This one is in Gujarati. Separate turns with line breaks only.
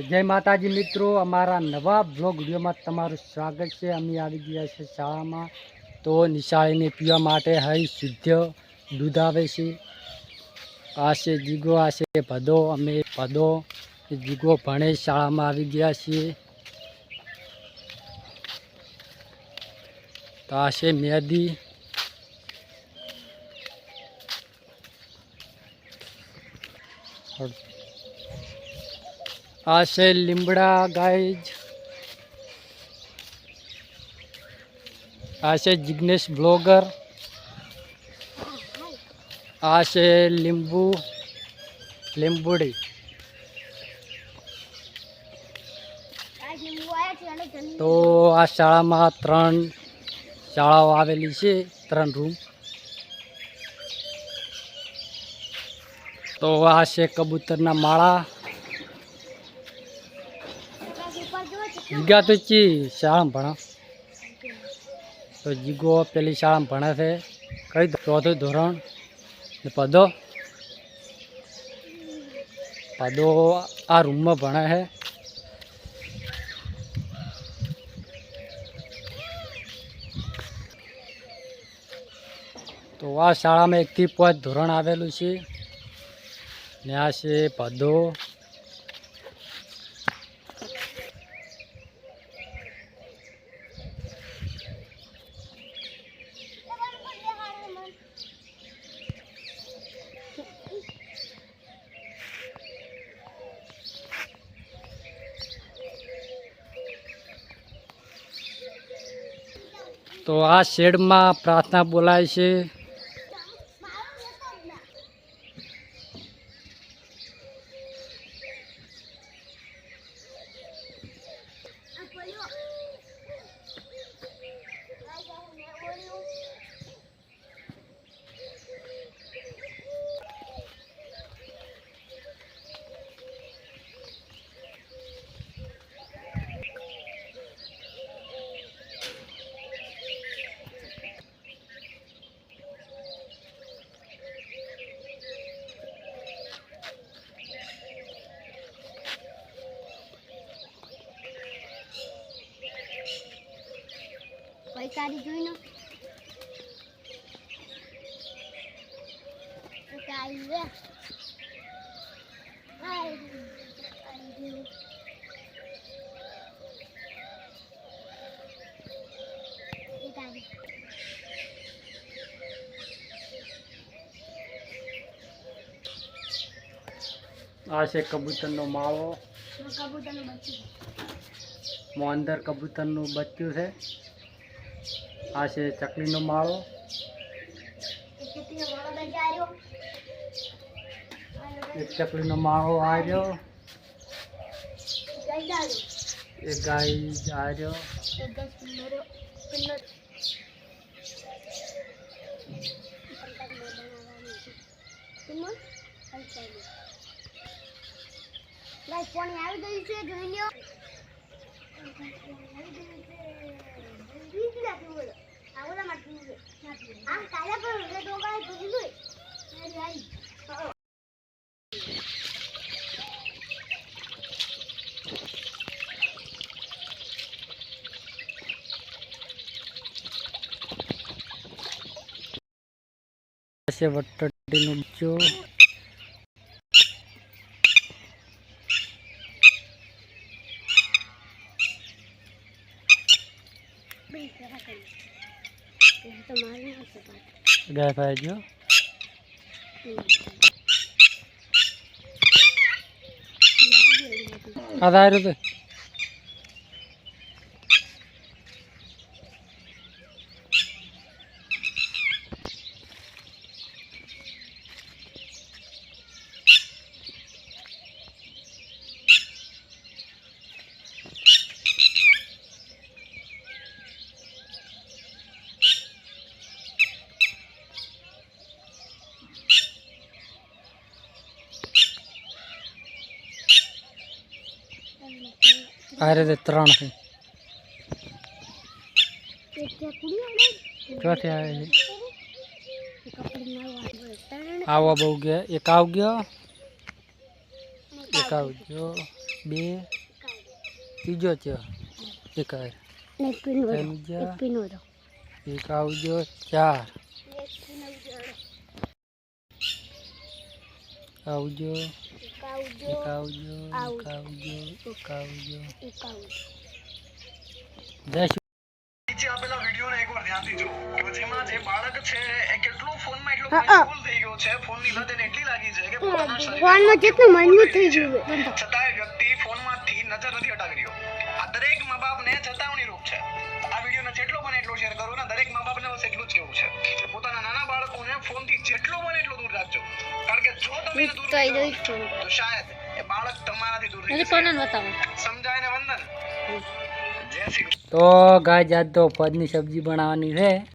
जय माताजी मित्रों, अमारा नवा ब्लॉग विडियो में तमारुं स्वागत है। अमी आई गया है शाला में, तो निशाळी ने पीवा माटे हई शुद्ध दूध आवे छे। आ छे जीगो, आ छे भदो। अमे भदो जीगो भणे शाला में आई गया छे। तो आ छे मेहदी। आ छे લીમડા गाइज। आ छे जिग्नेश ब्लॉगर। आ छे લીંબુડી। तो आ शाळा में 3 शाळाओ आवेली छे, 3 रूम। तो आ छे कबूतरना माळा। जीगा तो ची शाळा में भणा, तो जीगो पेली शाळा में भणे छे, कई 4थु धोरण। पदो आ रूम में भणे है। तो आ शाळा में 1 થી 5 धोरण आवेलू छे। ने आ छे पदो। तो आ शेड में प्रार्थना बोलाय छे।
पैसारी જોઈ નો તો આવી રે
आ छे कबूतरनो माळो।
કબૂતરનું બચ્ચું
मो अंदर कबूतरनु बच्चू है। आ छे चकलीनो माळो।
કેટલીનો વાળો બેસી આવ્યો
एक चकलीनो माळो आ रह्यो।
ગઈ જાવ
एक गाय आ रह्यो।
એક ગસ મેરો પિન્નર પિન્નર લાઈક પાણી આવી ગયું છે, જોઈ લ્યો। આમ કાલે પણ ડોગા જોઈ લો।
ऐसे वटड़ीनो बच्चो। गाय पाए जो आधा रुपये। आ रहे 3 है। चौथे आए हैं। आवा बहु गया, एक आव गया, एक आव गयो। બે ત્રીજો છે એક
એક પીનો
ત્રીજો
એક પીનો દો
એક આવજો ચાર
એક પીનો જોડો
આવજો
એક આવજો
એક આવજો એક આવજો એક આવજો
એક આવજો
જય શ્રી
નીચે આપેલા વિડીયોને એકવાર ધ્યાનથી જુઓ કે જેમાં જે બાળક છે એ કેટલો ફોનમાં એટલો
હા,
મશગુલ થઈ ગયો છે, ફોનની લત એને એટલી લાગી છે કે પોતાના શરીરે
ફોનમાં કેટલું મજબૂત થઈ ગયું છે.
છતાંય વ્યક્તિ ફોનમાંથી નજર નથી હટાવી રહ્યો. આ દરેક મા બાપને ચેતવણી રૂપ છે. આ વિડીયોને જેટલો બને એટલો શેર કરો ને દરેક મા બાપને બસ એટલું જ કહેવું છે કે પોતાના નાના બાળકોને ફોનથી જેટલો બને એટલો દૂર રાખજો. કારણ કે જો તમે એને દૂર રાખો તો શાયદ એ બાળક તમારાથી દૂર થઈ જશે. સમજાય ને વંદન. જય શ્રી કૃષ્ણ.
તો ગાય આજ તો પદની સબ્જી બનાવવાની છે.